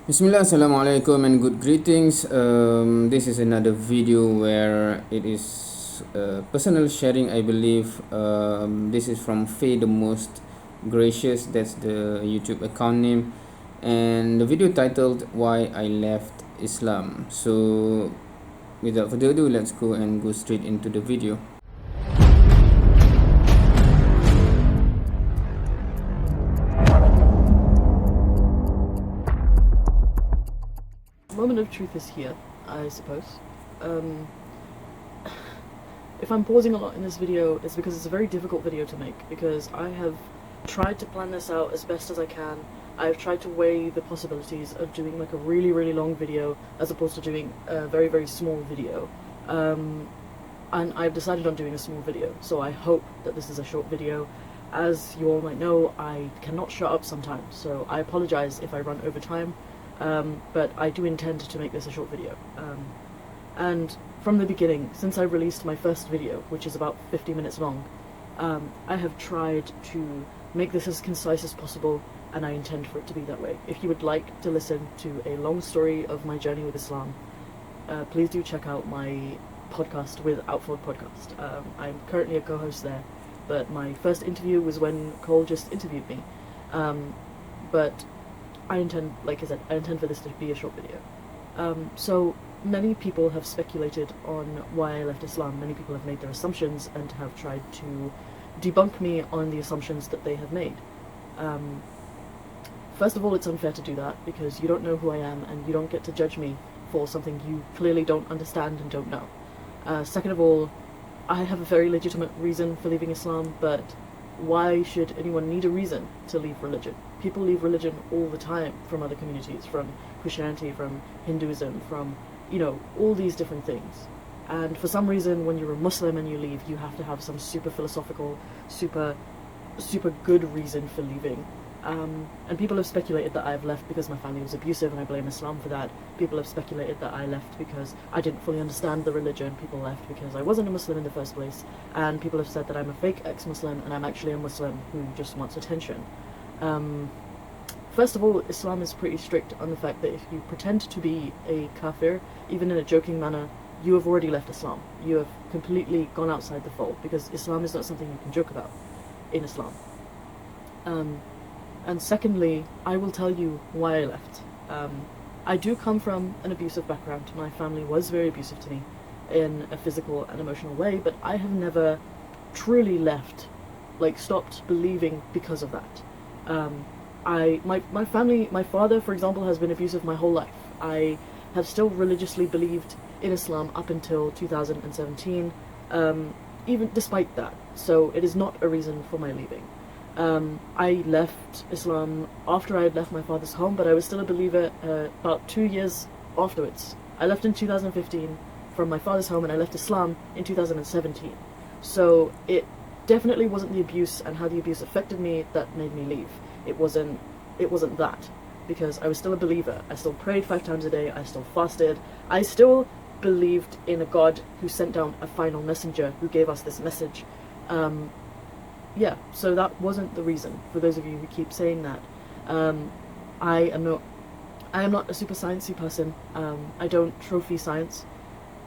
Bismillah, Assalamualaikum and good greetings. This is another video where it is personal sharing, I believe. This is from Faye the Most Gracious, that's the YouTube account name, and the video titled Why I Left Islam. So without further ado, let's go and go straight into the video. Moment of truth is here, I suppose. If I'm pausing a lot in this video, it's because it's a very difficult video to make, because I have tried to plan this out as best as I can. I've tried to weigh the possibilities of doing like a really, really long video as opposed to doing a very, very small video. And I've decided on doing a small video, so I hope that this is a short video. As you all might know, I cannot shut up sometimes, so I apologize if I run over time. But I do intend to make this a short video. And from the beginning, since I released my first video, which is about 50 minutes long, I have tried to make this as concise as possible, and I intend for it to be that way. If you would like to listen to a long story of my journey with Islam, please do check out my podcast with Outford Podcast. I'm currently a co-host there, but my first interview was when Cole just interviewed me. But I intend, like I said, I intend for this to be a short video. So many people have speculated on why I left Islam. Many people have made their assumptions and have tried to debunk me on the assumptions that they have made. First of all, it's unfair to do that because you don't know who I am and you don't get to judge me for something you clearly don't understand and don't know. Second of all, I have a very legitimate reason for leaving Islam, but why should anyone need a reason to leave religion? People leave religion all the time from other communities, from Christianity, from Hinduism, from, all these different things. And for some reason, when you're a Muslim and you leave, you have to have some super philosophical, super good reason for leaving. And people have speculated that I've left because my family was abusive and I blame Islam for that. People have speculated that I left because I didn't fully understand the religion. People left because I wasn't a Muslim in the first place. And people have said that I'm a fake ex-Muslim and I'm actually a Muslim who just wants attention. First of all, Islam is pretty strict on the fact that if you pretend to be a kafir, even in a joking manner, you have already left Islam. You have completely gone outside the fold, because Islam is not something you can joke about in Islam. And secondly, I will tell you why I left. I do come from an abusive background. My family was very abusive to me in a physical and emotional way, but I have never truly left, stopped believing because of that. My family, my father, for example, has been abusive my whole life. I have still religiously believed in Islam up until 2017, even despite that. So it is not a reason for my leaving. I left Islam after I had left my father's home, but I was still a believer about 2 years afterwards. I left in 2015 from my father's home, and I left Islam in 2017. So it definitely wasn't the abuse and how the abuse affected me that made me leave. It wasn't that, because I was still a believer. I still prayed 5 times a day, I still fasted, I still believed in a God who sent down a final messenger who gave us this message. Yeah, so that wasn't the reason, for those of you who keep saying that. I am not a super sciencey person. I don't trophy science,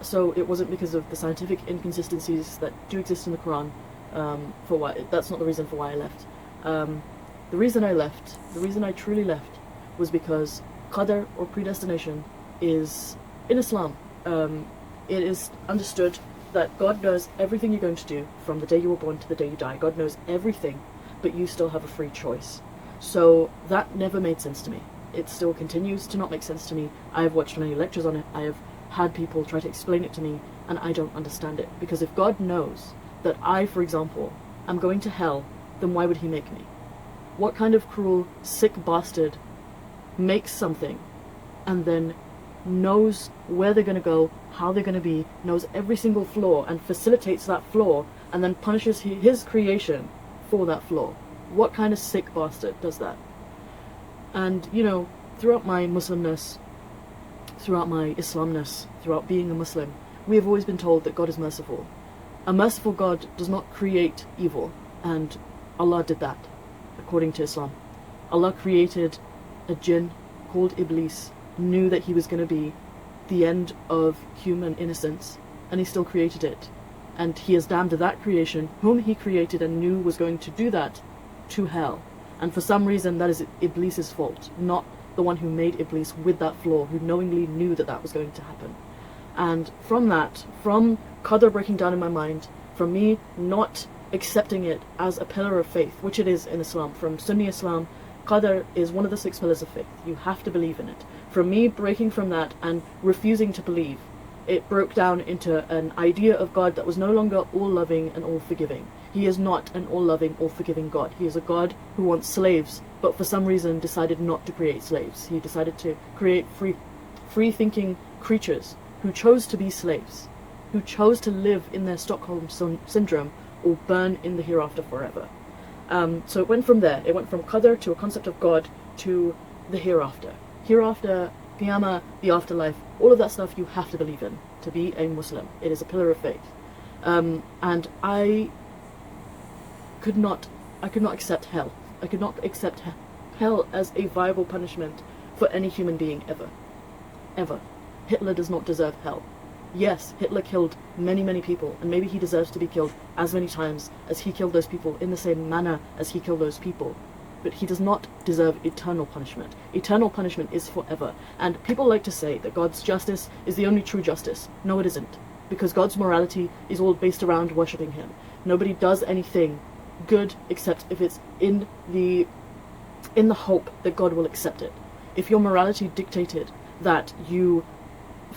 so it wasn't because of the scientific inconsistencies that do exist in the Quran. That's not the reason for why I left. The reason I truly left, was because qadar, or predestination, is in Islam. It is understood that God knows everything you're going to do from the day you were born to the day you die. God knows everything, but you still have a free choice. So that never made sense to me. It still continues to not make sense to me. I have watched many lectures on it. I have had people try to explain it to me, and I don't understand it. Because if God knows that I, for example, am going to hell, then why would he make me? What kind of cruel, sick bastard makes something and then knows where they're going to go, how they're going to be, knows every single flaw and facilitates that flaw, and then punishes his creation for that flaw? What kind of sick bastard does that? And, throughout my Muslimness, throughout my Islamness, throughout being a Muslim, we have always been told that God is merciful. A merciful God does not create evil, and Allah did that, according to Islam. Allah created a jinn called Iblis knew that he was going to be the end of human innocence, and he still created it. And he has damned that creation, whom he created and knew was going to do that, to hell. And for some reason, that is Iblis's fault, not the one who made Iblis with that flaw, who knowingly knew that that was going to happen. And from that, from Qadr breaking down in my mind, from me not accepting it as a pillar of faith, which it is in Islam, from Sunni Islam, Qadr is one of the 6 pillars of faith. You have to believe in it. From me breaking from that and refusing to believe, it broke down into an idea of God that was no longer all-loving and all-forgiving. He is not an all-loving, all-forgiving God. He is a God who wants slaves, but for some reason decided not to create slaves. He decided to create free-thinking creatures who chose to be slaves, who chose to live in their Stockholm syndrome or burn in the hereafter forever. So it went from there. It went from Qadr to a concept of God to the hereafter. Hereafter, Qiyamah, the afterlife, all of that stuff you have to believe in to be a Muslim. It is a pillar of faith. And I could not accept hell. I could not accept hell as a viable punishment for any human being ever. Ever. Hitler does not deserve hell. Yes, Hitler killed many, many people, and maybe he deserves to be killed as many times as he killed those people in the same manner as he killed those people. But he does not deserve eternal punishment. Eternal punishment is forever. And people like to say that God's justice is the only true justice. No, it isn't. Because God's morality is all based around worshipping him. Nobody does anything good except if it's in the hope that God will accept it. If your morality dictated that you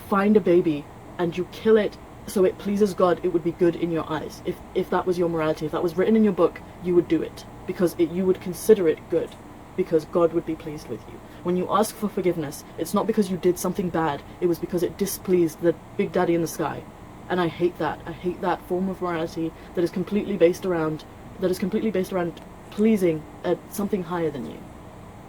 find a baby and you kill it so it pleases God, it would be good in your eyes. If that was your morality, if that was written in your book, you would do it. Because you would consider it good. Because God would be pleased with you. When you ask for forgiveness, it's not because you did something bad, it was because it displeased the Big Daddy in the sky. And I hate that. I hate that form of morality that is completely based around pleasing something higher than you.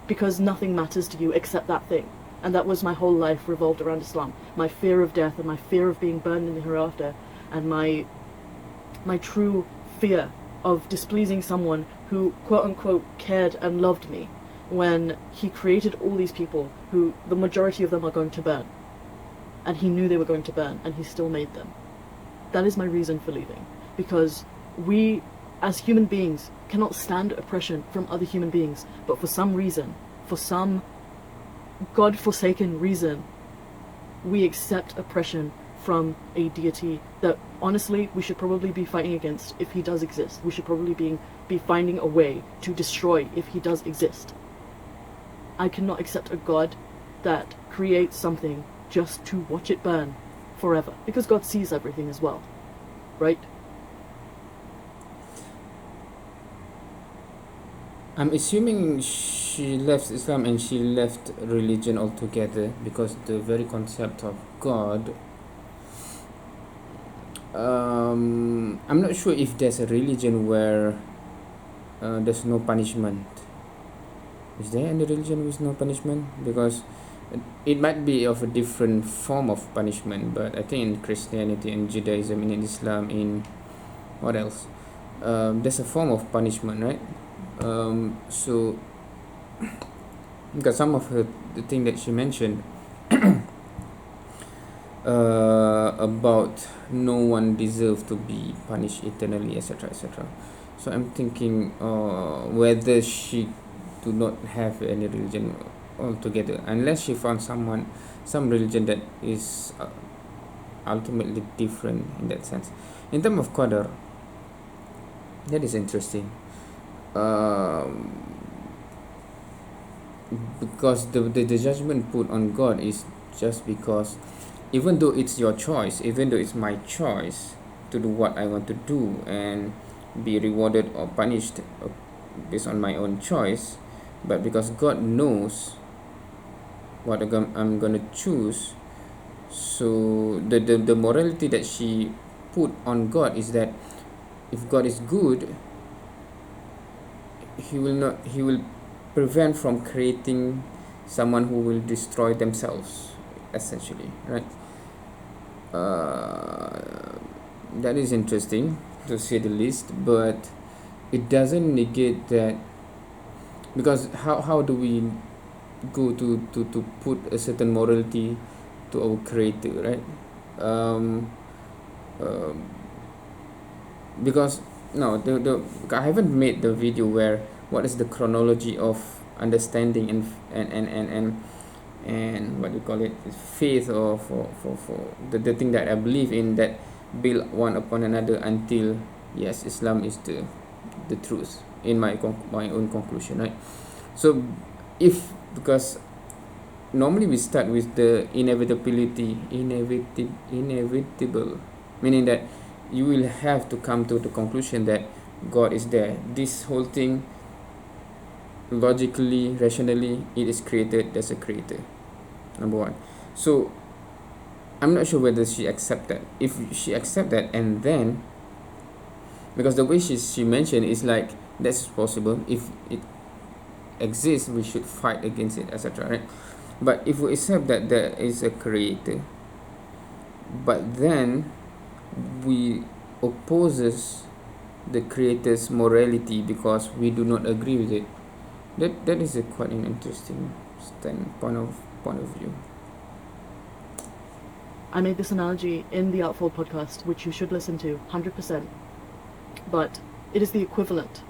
Because nothing matters to you except that thing. And that was my whole life revolved around Islam. My fear of death and my fear of being burned in the hereafter, and my true fear of displeasing someone who quote-unquote cared and loved me when he created all these people who the majority of them are going to burn. And he knew they were going to burn, and he still made them. That is my reason for leaving. Because we, as human beings, cannot stand oppression from other human beings, but for some reason, for some God-forsaken reason, we accept oppression from a deity that, honestly, we should probably be fighting against if he does exist. We should probably be finding a way to destroy if he does exist. I cannot accept a God that creates something just to watch it burn forever. Because God sees everything as well. Right? I'm assuming she left Islam and she left religion altogether because the very concept of God, I'm not sure if there's a religion where there's no punishment. Is there any religion with no punishment? Because it might be of a different form of punishment, but I think in Christianity, in Judaism, in Islam, in what else? There's a form of punishment, right? So because some of the thing that she mentioned about no one deserves to be punished eternally, etc., etc. So I'm thinking whether she do not have any religion altogether, unless she found some religion that is ultimately different in that sense. In terms of Qadr, that is interesting. Because the judgment put on God is just because even though it's your choice, even though it's my choice to do what I want to do and be rewarded or punished based on my own choice, but because God knows what I'm gonna choose, so the morality that she put on God is that if God is good, he will prevent from creating someone who will destroy themselves, essentially, right? That is interesting to say the least, but it doesn't negate that, because how do we go to put a certain morality to our creator, right? um, um, because no the I haven't made the video where what is the chronology of understanding and what do you call it, faith, or for the thing that I believe in, that build one upon another until yes, Islam is the truth in my own conclusion, right? So if, because normally we start with the inevitable, meaning that you will have to come to the conclusion that God is there. This whole thing, logically, rationally, it is created. There's a creator, number one. So I'm not sure whether she accept that. If she accept that, and then, because the way she mentioned is like that's possible. If it exists, we should fight against it, etc., right? But if we accept that there is a creator, but then we opposes the creator's morality because we do not agree with it, that is a quite an interesting point of view. I made this analogy in the Outfold podcast, which you should listen to 100%, but it is the equivalent.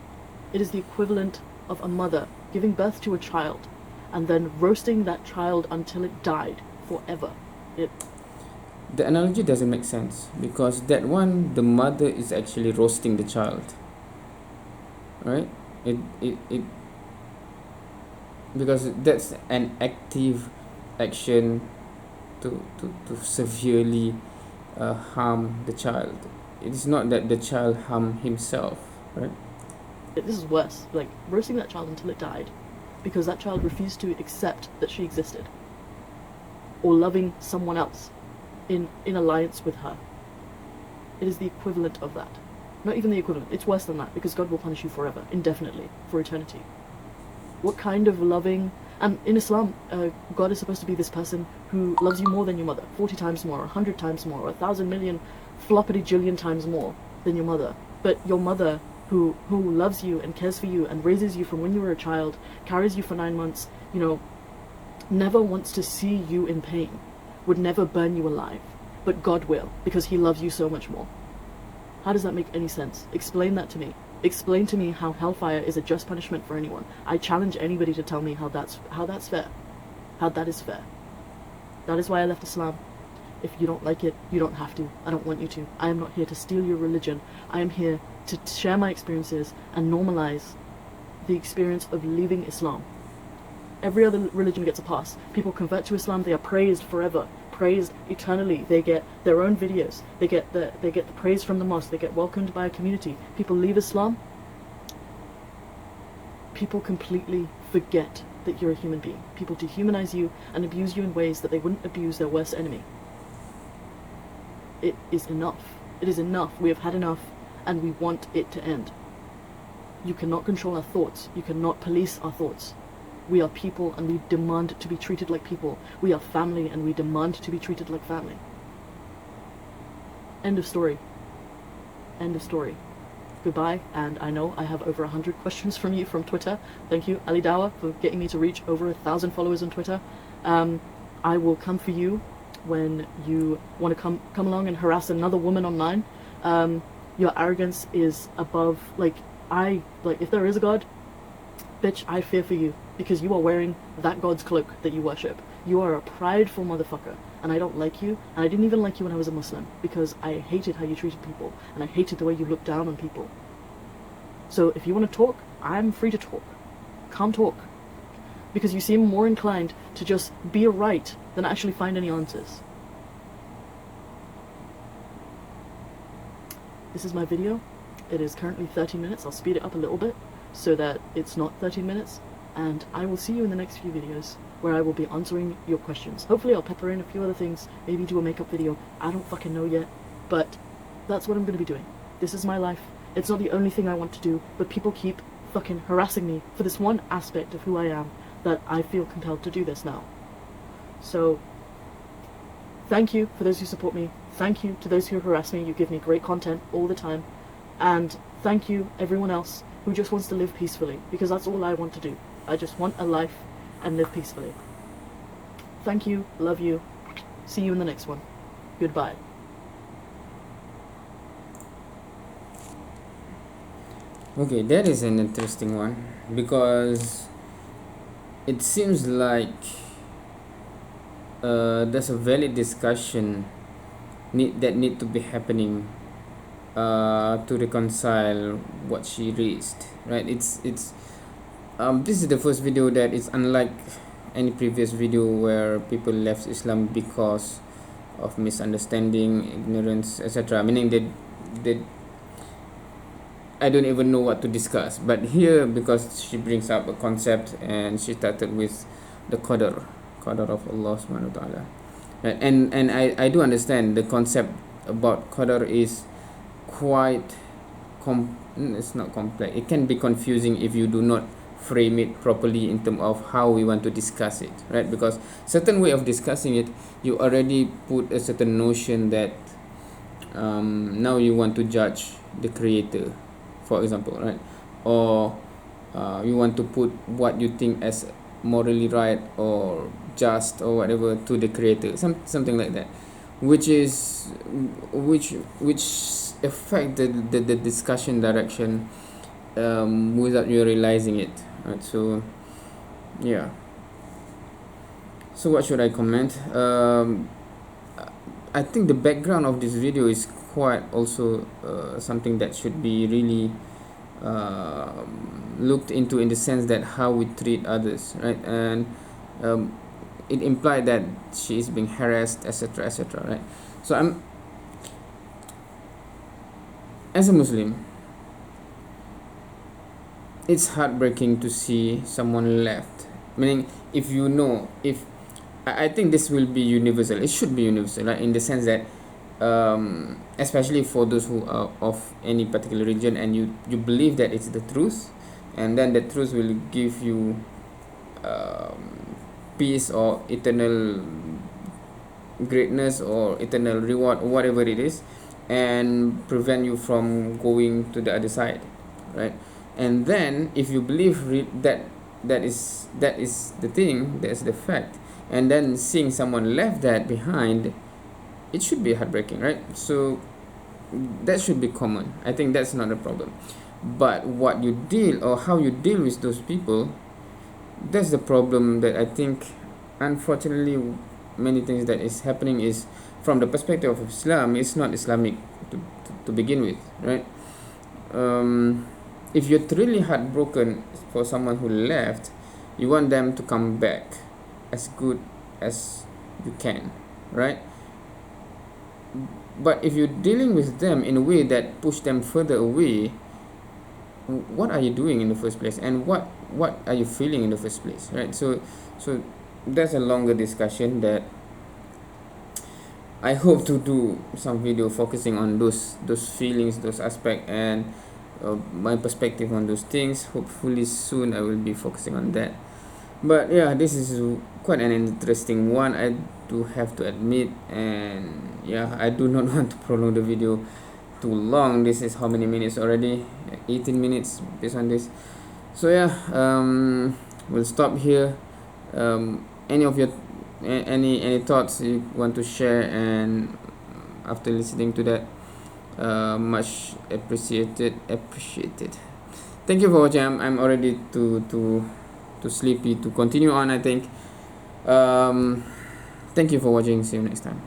It is the equivalent of a mother giving birth to a child and then roasting that child until it died forever. The analogy doesn't make sense, because that one, the mother is actually roasting the child, right? It because that's an active action to severely harm the child. It is not that the child harm himself, right? This is worse, like roasting that child until it died because that child refused to accept that she existed, or loving someone else in alliance with her. It is the equivalent of that. Not even the equivalent, it's worse than that, because God will punish you forever, indefinitely, for eternity. What kind of loving... And in Islam, God is supposed to be this person who loves you more than your mother, 40 times more, 100 times more, 1,000 million floppity jillion times more than your mother. But your mother, who loves you and cares for you and raises you from when you were a child, carries you for 9 months, you know, never wants to see you in pain, would never burn you alive. But God will, because he loves you so much more. How does that make any sense? Explain that to me. Explain to me how hellfire is a just punishment for anyone. I challenge anybody to tell me how that's fair. How that is fair. That is why I left Islam. If you don't like it, you don't have to. I don't want you to. I am not here to steal your religion. I am here to share my experiences and normalize the experience of leaving Islam. Every other religion gets a pass. People convert to Islam, they are praised forever, praised eternally. They get their own videos. They get the praise from the mosque. They get welcomed by a community. People leave Islam. People completely forget that you're a human being. People dehumanize you and abuse you in ways that they wouldn't abuse their worst enemy. It is enough. It is enough. We have had enough, and we want it to end. You cannot control our thoughts. You cannot police our thoughts. We are people, and we demand to be treated like people. We are family, and we demand to be treated like family. End of story. End of story. Goodbye, and I know I have over 100 questions from you from Twitter. Thank you, Ali Dawa, for getting me to reach over 1,000 followers on Twitter. I will come for you when you want to come along and harass another woman online. Your arrogance is above, if there is a God, bitch, I fear for you, because you are wearing that God's cloak that you worship. You are a prideful motherfucker, and I don't like you, and I didn't even like you when I was a Muslim, because I hated how you treated people, and I hated the way you looked down on people. So if you want to talk, I'm free to talk. Come talk. Because you seem more inclined to just be right than actually find any answers. This is my video. It is currently 30 minutes. I'll speed it up a little bit so that it's not 13 minutes. And I will see you in the next few videos where I will be answering your questions. Hopefully I'll pepper in a few other things, maybe do a makeup video. I don't fucking know yet, but that's what I'm going to be doing. This is my life. It's not the only thing I want to do, but people keep fucking harassing me for this one aspect of who I am that I feel compelled to do this now. So, thank you for those who support me. Thank you to those who harass me. You give me great content all the time. And thank you everyone else who just wants to live peacefully, because that's all I want to do. I just want a life and live peacefully. Thank you, love you, see you in the next one. Goodbye. Okay, that is an interesting one, because it seems like there's a valid discussion that need to be happening to reconcile what she raised, right? It's this is the first video that is unlike any previous video where people left Islam because of misunderstanding, ignorance, etc. Meaning they I don't even know what to discuss. But here, because she brings up a concept and she started with the qadar of Allah subhanahu wa ta'ala. And I do understand the concept about qadar is quite it's not complex. It can be confusing if you do not frame it properly in terms of how we want to discuss it, right? Because certain way of discussing it, you already put a certain notion that now you want to judge the creator, for example, right? Or you want to put what you think as morally right or just or whatever to the creator, something like that, which affect the discussion direction without you realizing it, right? So yeah, so what should I comment? I think the background of this video is quite also something that should be really looked into, in the sense that how we treat others, right? And it implied that she is being harassed, etc., etc., right? So as a Muslim, it's heartbreaking to see someone left. Meaning, if you know, if I think this will be universal, it should be universal, right? In the sense that especially for those who are of any particular religion, and you believe that it's the truth, and then the truth will give you peace or eternal greatness or eternal reward or whatever it is, and prevent you from going to the other side, right? And then if you believe that is the thing, that's the fact, and then seeing someone left that behind, it should be heartbreaking, right? So that should be common. I think that's not a problem. But what you deal, or how you deal with those people, that's the problem that I think, unfortunately, many things that is happening is from the perspective of Islam, it's not Islamic to begin with, right? If you're really heartbroken for someone who left, you want them to come back as good as you can, right? But if you're dealing with them in a way that push them further away, what are you doing in the first place, and what are you feeling in the first place, right? So that's a longer discussion that I hope to do some video focusing on those feelings, those aspects, and my perspective on those things. Hopefully soon I will be focusing on that. But yeah, this is quite an interesting one, I do have to admit. And yeah, I do not want to prolong the video too long. This is how many minutes already? 18 minutes based on this. So yeah, we'll stop here. Any of your any thoughts you want to share, and after listening to that, much appreciated. Thank you for watching. I'm already too sleepy to continue on, I think. Thank you for watching. See you next time.